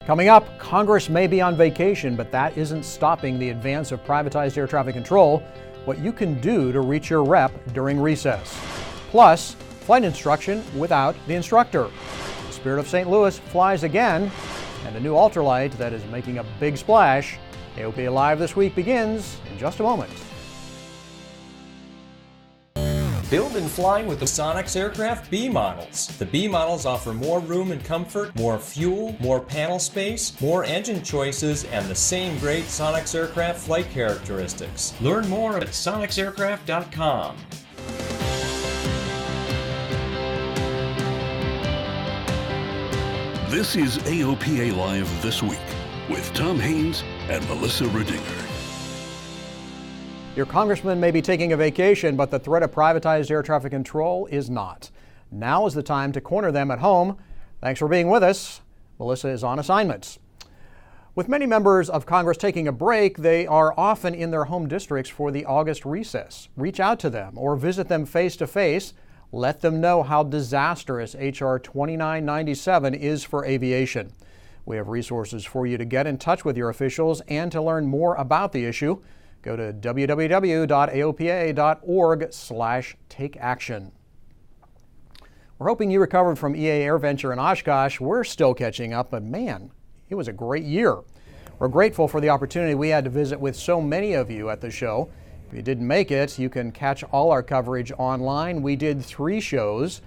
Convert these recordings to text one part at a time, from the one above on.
Coming up, Congress may be on vacation, but that isn't stopping the advance of privatized air traffic control, what you can do to reach your rep during recess. Plus, flight instruction without the instructor. The Spirit of St. Louis flies again, and a new ultralight that is making a big splash. AOPA Live this week begins in just a moment. Build and fly with the Sonex Aircraft B models. The B models offer more room and comfort, more fuel, more panel space, more engine choices, and the same great Sonex Aircraft flight characteristics. Learn more at sonexaircraft.com. This is AOPA Live This Week with Tom Haynes and Melissa Redinger. Your congressman may be taking a vacation, but the threat of privatized air traffic control is not. Now is the time to corner them at home. Thanks for being with us. Melissa is on assignment. With many members of Congress taking a break, they are often in their home districts for the August recess. Reach out to them or visit them face to face. Let them know how disastrous H.R. 2997 is for aviation. We have resources for you to get in touch with your officials and to learn more about the issue. Go to www.aopa.org/takeaction. We're hoping you recovered from EAA AirVenture in Oshkosh. We're still catching up, but man, it was a great year. We're grateful for the opportunity we had to visit with so many of you at the show. If you didn't make it, you can catch all our coverage online. We did 3 shows,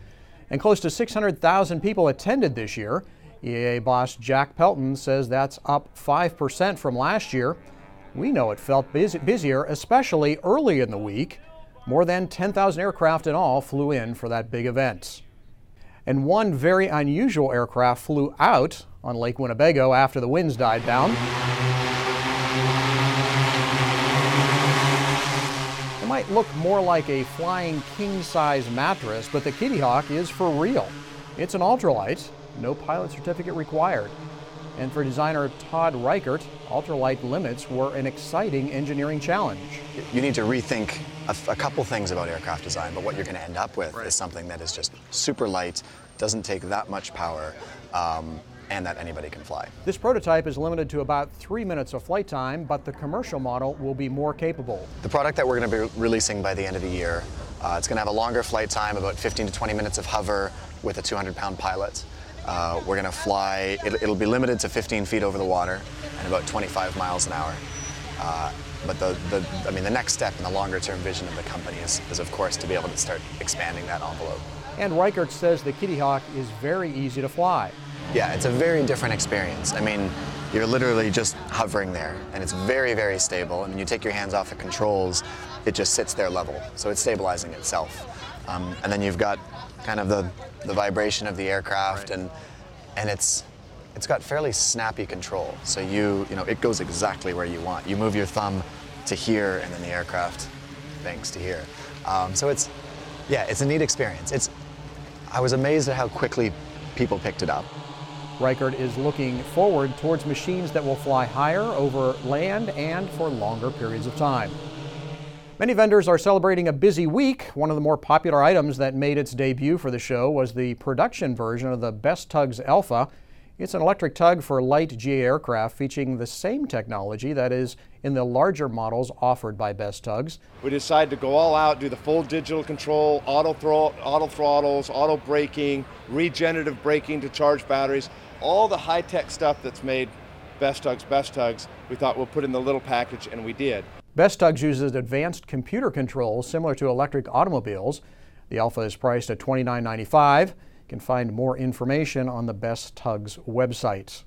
and close to 600,000 people attended this year. EAA boss Jack Pelton says that's up 5% from last year. We know it felt busier, especially early in the week. More than 10,000 aircraft in all flew in for that big event. And one very unusual aircraft flew out on Lake Winnebago after the winds died down. It might look more like a flying king-size mattress, but the Kittyhawk is for real. It's an ultralight, no pilot certificate required. And for designer Todd Ryker, ultralight limits were an exciting engineering challenge. You need to rethink a couple things about aircraft design, but what you're going to end up with is something that is just super light, doesn't take that much power, and that anybody can fly. This prototype is limited to about 3 minutes of flight time, but the commercial model will be more capable. The product that we're going to be releasing by the end of the year, it's going to have a longer flight time, about 15 to 20 minutes of hover with a 200-pound pilot. We're going to fly, it'll be limited to 15 feet over the water and about 25 miles an hour. But the next step in the longer term vision of the company is of course to be able to start expanding that envelope. And Ryker says the Kittyhawk is very easy to fly. Yeah, it's a very different experience. I mean, you're literally just hovering there and it's very, very stable. And when you take your hands off the controls, it just sits there level. So it's stabilizing itself. And then you've got kind of the vibration of the aircraft, and it's got fairly snappy control. So you know it goes exactly where you want. You move your thumb to here, and then the aircraft banks to here. So it's a neat experience. I was amazed at how quickly people picked it up. Ryker is looking forward towards machines that will fly higher over land and for longer periods of time. Many vendors are celebrating a busy week. One of the more popular items that made its debut for the show was the production version of the Best Tugs Alpha. It's an electric tug for light GA aircraft featuring the same technology that is in the larger models offered by Best Tugs. We decided to go all out, do the full digital control, auto throttles, auto braking, regenerative braking to charge batteries, all the high-tech stuff that's made Best Tugs, we thought we'll put in the little package, and we did. Best Tugs uses advanced computer controls similar to electric automobiles. The Alpha is priced at $29.95. You can find more information on the Best Tugs website.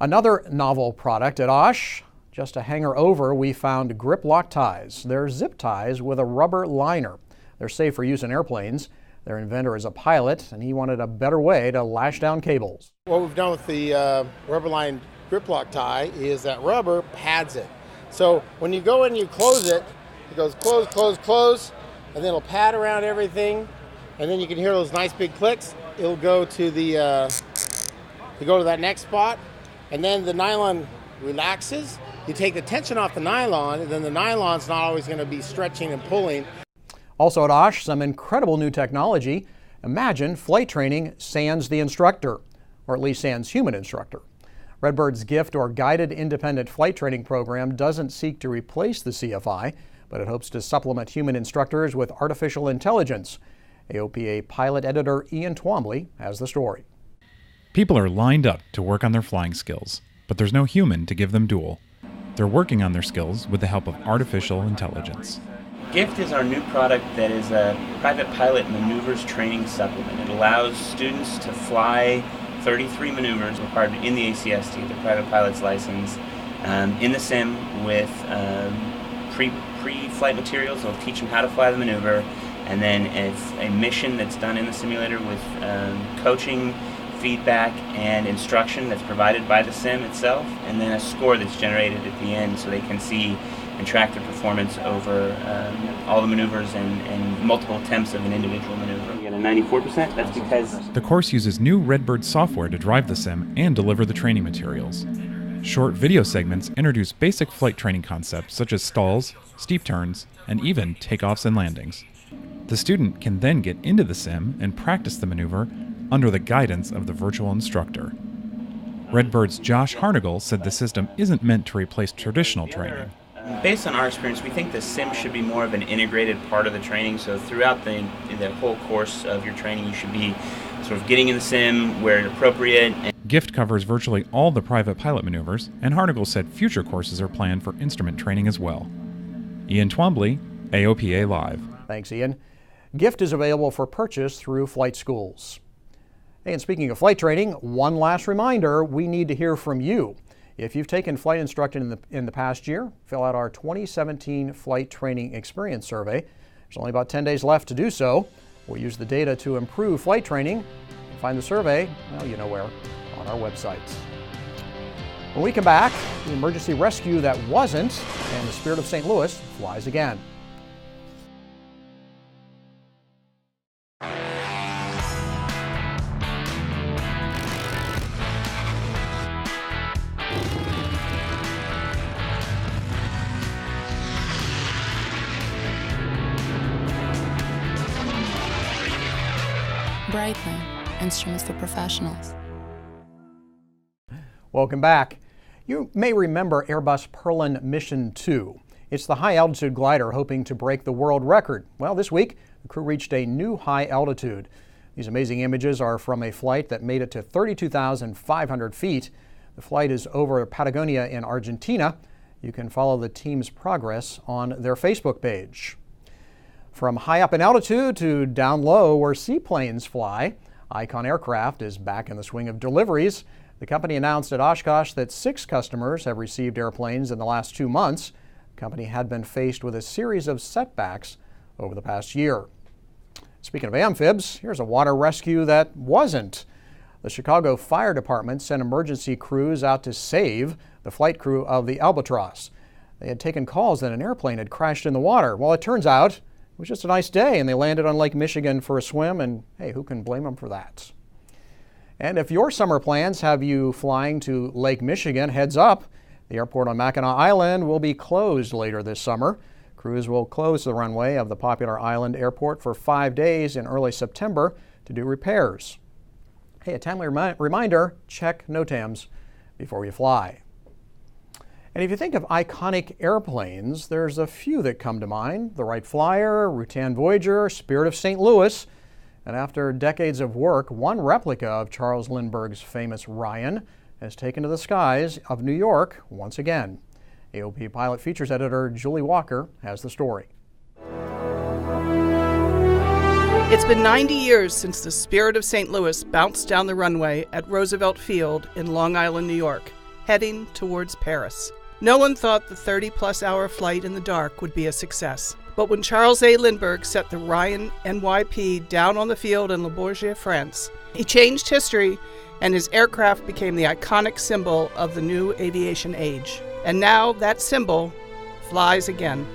Another novel product at Osh, just a hanger over, we found GripLock Ties. They're zip ties with a rubber liner. They're safe for use in airplanes. Their inventor is a pilot, and he wanted a better way to lash down cables. What we've done with the rubber-lined GripLock tie is that rubber pads it. So when you go in and you close it, it goes close, close, close, and then it'll pad around everything, and then you can hear those nice big clicks. It'll go to that next spot, and then the nylon relaxes. You take the tension off the nylon, and then the nylon's not always going to be stretching and pulling. Also at Osh, some incredible new technology. Imagine flight training sans the instructor, or at least sans human instructor. Redbirds Gift, or Guided Independent Flight Training Program, doesn't seek to replace the CFI, but it hopes to supplement human instructors with artificial intelligence. AOPA pilot editor Ian Twombly has the story. People are lined up to work on their flying skills, but there's no human to give them duel. They're working on their skills with the help of artificial intelligence. Gift is our new product that is a private pilot maneuvers training supplement. It allows students to fly 33 maneuvers required in the ACST, the private pilot's license, in the sim with pre-flight materials. It'll teach them how to fly the maneuver, and then it's a mission that's done in the simulator with coaching, feedback, and instruction that's provided by the sim itself, and then a score that's generated at the end so they can see and track their performance over all the maneuvers and multiple attempts of an individual maneuver. You get a 94%, that's because... The course uses new Redbird software to drive the sim and deliver the training materials. Short video segments introduce basic flight training concepts such as stalls, steep turns, and even takeoffs and landings. The student can then get into the sim and practice the maneuver under the guidance of the virtual instructor. Redbird's Josh Harnagle said the system isn't meant to replace traditional training. Based on our experience, we think the sim should be more of an integrated part of the training. So throughout the whole course of your training, you should be sort of getting in the sim where appropriate. Gift covers virtually all the private pilot maneuvers, and Harnagle said future courses are planned for instrument training as well. Ian Twombly, AOPA Live. Thanks, Ian. Gift is available for purchase through flight schools. Hey, and speaking of flight training, one last reminder, we need to hear from you. If you've taken flight instruction in the past year, fill out our 2017 Flight Training Experience Survey. There's only about 10 days left to do so. We'll use the data to improve flight training. Find the survey, well, you know where, on our website. When we come back, the emergency rescue that wasn't, and the Spirit of St. Louis flies again. Brightly, instruments for professionals. Welcome back. You may remember Airbus Perlin Mission 2. It's the high-altitude glider hoping to break the world record. Well, this week, the crew reached a new high altitude. These amazing images are from a flight that made it to 32,500 feet. The flight is over Patagonia in Argentina. You can follow the team's progress on their Facebook page. From high up in altitude to down low where seaplanes fly, Icon Aircraft is back in the swing of deliveries. The company announced at Oshkosh that 6 customers have received airplanes in the last 2 months. The company had been faced with a series of setbacks over the past year. Speaking of amphibs, here's a water rescue that wasn't. The Chicago Fire Department sent emergency crews out to save the flight crew of the Albatross. They had taken calls that an airplane had crashed in the water. Well, it turns out it was just a nice day, and they landed on Lake Michigan for a swim, and hey, who can blame them for that? And if your summer plans have you flying to Lake Michigan, heads up. The airport on Mackinac Island will be closed later this summer. Crews will close the runway of the popular island airport for 5 days in early September to do repairs. Hey, a timely reminder, check NOTAMs before you fly. And if you think of iconic airplanes, there's a few that come to mind. The Wright Flyer, Rutan Voyager, Spirit of St. Louis. And after decades of work, one replica of Charles Lindbergh's famous Ryan has taken to the skies of New York once again. AOP Pilot Features Editor Julie Walker has the story. It's been 90 years since the Spirit of St. Louis bounced down the runway at Roosevelt Field in Long Island, New York, heading towards Paris. No one thought the 30-plus hour flight in the dark would be a success. But when Charles A. Lindbergh set the Ryan NYP down on the field in Le Bourget, France, he changed history, and his aircraft became the iconic symbol of the new aviation age. And now that symbol flies again.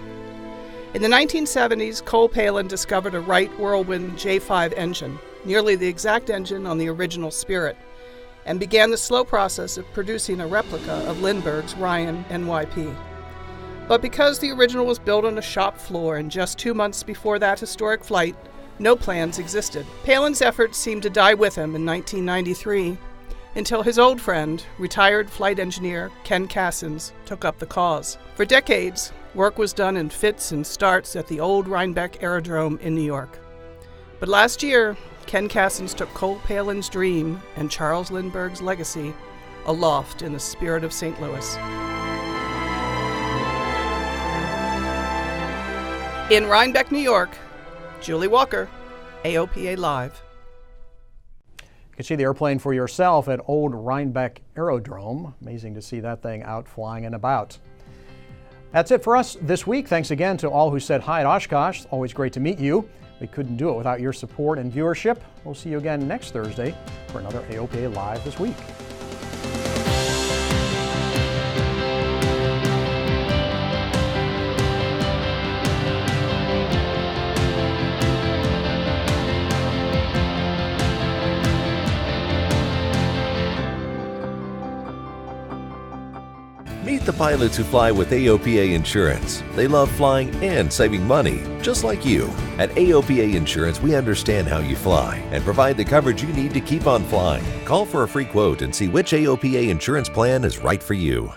In the 1970s, Cole Palin discovered a Wright Whirlwind J5 engine, nearly the exact engine on the original Spirit, and began the slow process of producing a replica of Lindbergh's Ryan NYP. But because the original was built on a shop floor and just 2 months before that historic flight, no plans existed. Palin's efforts seemed to die with him in 1993, until his old friend, retired flight engineer Ken Cassins, took up the cause. For decades, work was done in fits and starts at the old Rhinebeck Aerodrome in New York. But last year, Ken Cassins took Cole Palin's dream and Charles Lindbergh's legacy aloft in the spirit of St. Louis. In Rhinebeck, New York, Julie Walker, AOPA Live. You can see the airplane for yourself at Old Rhinebeck Aerodrome. Amazing to see that thing out flying and about. That's it for us this week. Thanks again to all who said hi at Oshkosh. It's always great to meet you. We couldn't do it without your support and viewership. We'll see you again next Thursday for another AOPA Live This Week. Meet the pilots who fly with AOPA Insurance. They love flying and saving money, just like you. At AOPA Insurance, we understand how you fly and provide the coverage you need to keep on flying. Call for a free quote and see which AOPA insurance plan is right for you.